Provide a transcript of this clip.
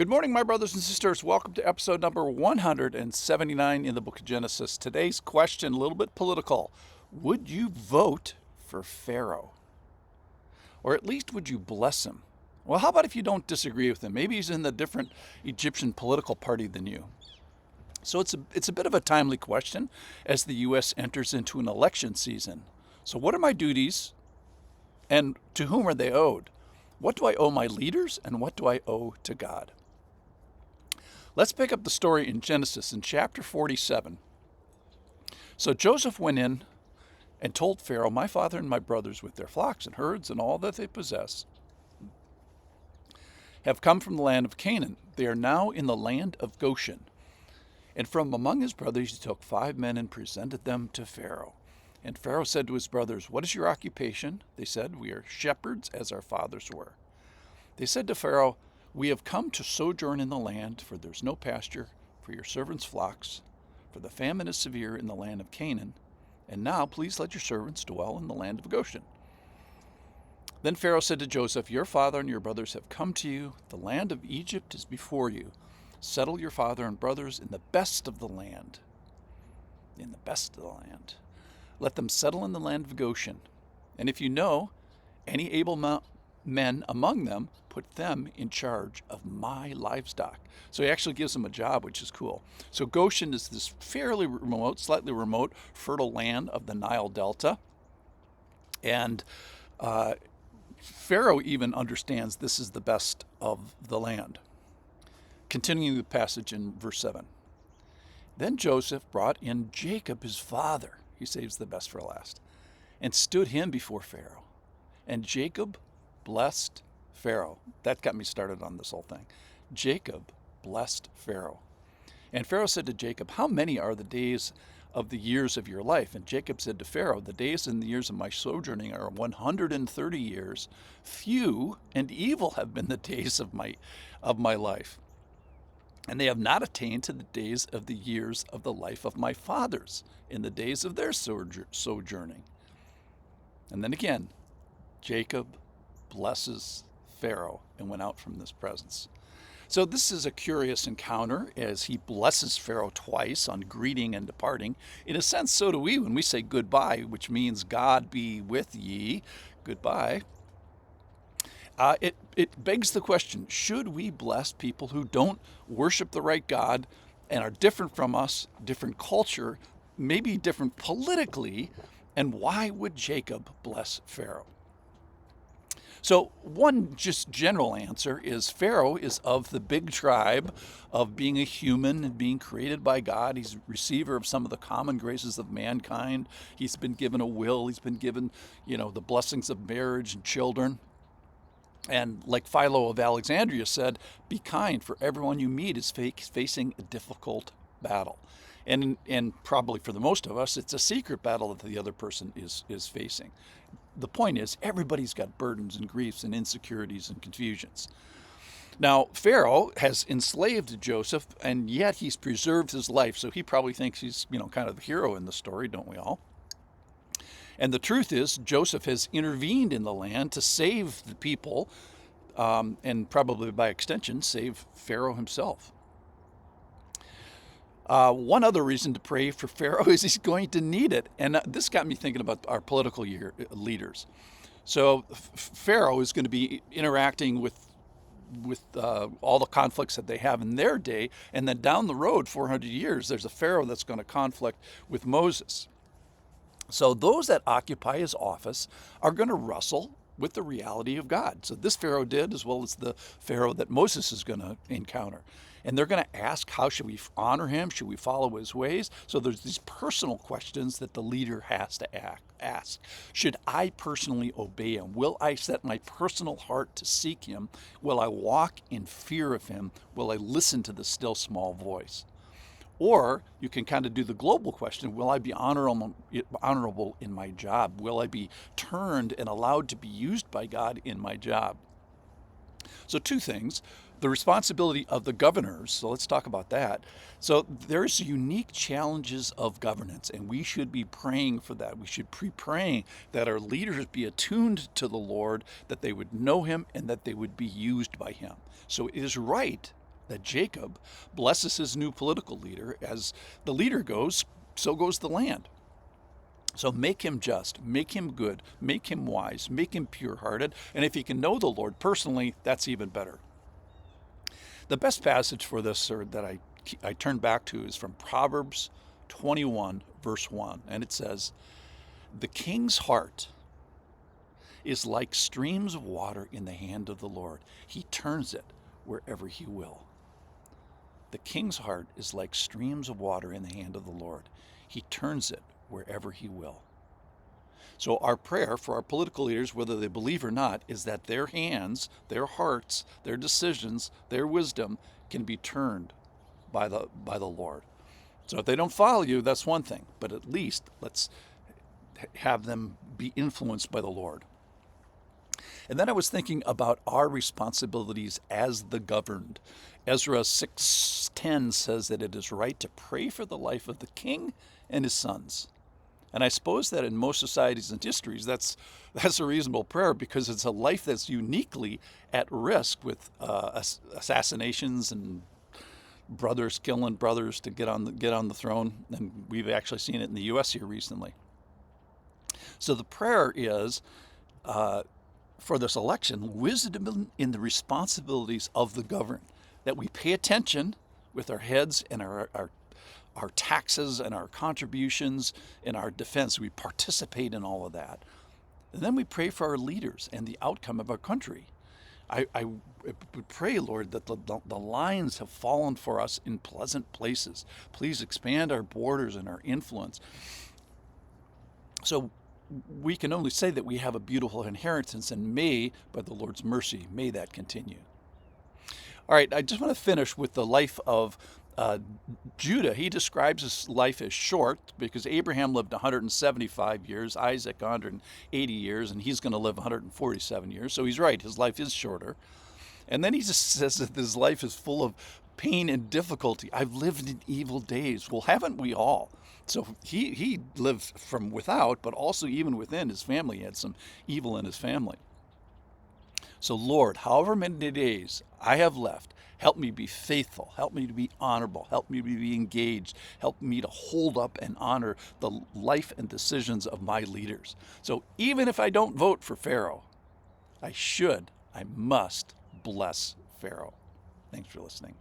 Good morning, my brothers and sisters. Welcome to episode number 179 in the book of Genesis. Today's question, a little bit political. Would you vote for Pharaoh? Or at least would you bless him? Well, how about if you don't disagree with him? Maybe he's in the different Egyptian political party than you. So it's a bit of a timely question as the U.S. enters into an election season. So what are my duties and to whom are they owed? What do I owe my leaders and what do I owe to God? Let's pick up the story in Genesis in chapter 47. So Joseph went in and told Pharaoh, "My father and my brothers with their flocks and herds and all that they possess have come from the land of Canaan. They are now in the land of Goshen." And from among his brothers he took 5 men and presented them to Pharaoh. And Pharaoh said to his brothers, "What is your occupation?" They said, "We are shepherds as our fathers were." They said to Pharaoh, "We have come to sojourn in the land, for there is no pasture for your servants' flocks, for the famine is severe in the land of Canaan. And now please let your servants dwell in the land of Goshen." Then Pharaoh said to Joseph, "Your father and your brothers have come to you. The land of Egypt is before you. Settle your father and brothers in the best of the land. In the best of the land. Let them settle in the land of Goshen. And if you know any able men among them, put them in charge of my livestock." So he actually gives them a job, which is cool. So Goshen is this fairly remote, slightly remote, fertile land of the Nile Delta. And Pharaoh even understands this is the best of the land. Continuing the passage in verse 7. Then Joseph brought in Jacob his father. He saves the best for last. And stood him before Pharaoh. And Jacob blessed Pharaoh. That got me started on this whole thing. Jacob blessed Pharaoh. And Pharaoh said to Jacob, "How many are the days of the years of your life?" And Jacob said to Pharaoh, "The days and the years of my sojourning are 130 years. Few and evil have been the days of my life. And they have not attained to the days of the years of the life of my fathers in the days of their sojourning." And then again, Jacob blesses Pharaoh and went out from this presence. So this is a curious encounter as he blesses Pharaoh twice on greeting and departing. In a sense, so do we when we say goodbye, which means "God be with ye." Goodbye. It begs the question, should we bless people who don't worship the right God and are different from us, different culture, maybe different politically, and why would Jacob bless Pharaoh? So one just general answer is Pharaoh is of the big tribe of being a human and being created by God. He's a receiver of some of the common graces of mankind. He's been given a will. He's been given, the blessings of marriage and children. And like Philo of Alexandria said, be kind, for everyone you meet is facing a difficult battle. And probably for the most of us, it's a secret battle that the other person is facing. The point is, everybody's got burdens and griefs and insecurities and confusions. Now, Pharaoh has enslaved Joseph, and yet he's preserved his life. So he probably thinks he's, kind of the hero in the story, don't we all? And the truth is, Joseph has intervened in the land to save the people, and probably by extension, save Pharaoh himself. One other reason to pray for Pharaoh is he's going to need it. And this got me thinking about our political leaders. So Pharaoh is going to be interacting with all the conflicts that they have in their day. And then down the road, 400 years, there's a Pharaoh that's going to conflict with Moses. So those that occupy his office are going to wrestle with the reality of God. So this Pharaoh did, as well as the Pharaoh that Moses is going to encounter. And they're going to ask, how should we honor him? Should we follow his ways? So there's these personal questions that the leader has to ask. Should I personally obey him? Will I set my personal heart to seek him? Will I walk in fear of him? Will I listen to the still small voice? Or you can kind of do the global question, will I be honorable in my job? Will I be turned and allowed to be used by God in my job? So two things, the responsibility of the governors, so let's talk about that. So there's unique challenges of governance, and we should be praying for that. We should be praying that our leaders be attuned to the Lord, that they would know him, and that they would be used by him. So it is right that Jacob blesses his new political leader. As the leader goes, so goes the land. So make him just, make him good, make him wise, make him pure-hearted, and if he can know the Lord personally, that's even better. The best passage for this, sir, that I turn back to is from Proverbs 21, verse 1, and it says, "The king's heart is like streams of water in the hand of the Lord. He turns it wherever he will." The king's heart is like streams of water in the hand of the Lord. He turns it wherever he will. So our prayer for our political leaders, whether they believe or not, is that their hands, their hearts, their decisions, their wisdom can be turned by the Lord. So if they don't follow you, that's one thing, but at least let's have them be influenced by the Lord. And then I was thinking about our responsibilities as the governed. Ezra 6:10 says that it is right to pray for the life of the king and his sons. And I suppose that in most societies and histories, that's a reasonable prayer, because it's a life that's uniquely at risk with assassinations and brothers killing brothers to get on the throne. And we've actually seen it in the U.S. here recently. So the prayer is, for this election, wisdom in the responsibilities of the governed, that we pay attention with our heads and our taxes and our contributions and our defense. We participate in all of that. And then we pray for our leaders and the outcome of our country. I would pray, Lord, that the lines have fallen for us in pleasant places. Please expand our borders and our influence. So we can only say that we have a beautiful inheritance, and may, by the Lord's mercy, may that continue. All right, I just want to finish with the life of Judah. He describes his life as short because Abraham lived 175 years, Isaac 180 years, and he's going to live 147 years. So he's right, his life is shorter. And then he just says that his life is full of pain and difficulty. I've lived in evil days. Well, haven't we all? So he lived from without, but also even within his family, he had some evil in his family. So Lord, however many days I have left, help me be faithful, help me to be honorable, help me to be engaged, help me to hold up and honor the life and decisions of my leaders. So even if I don't vote for Pharaoh, I must bless Pharaoh. Thanks for listening.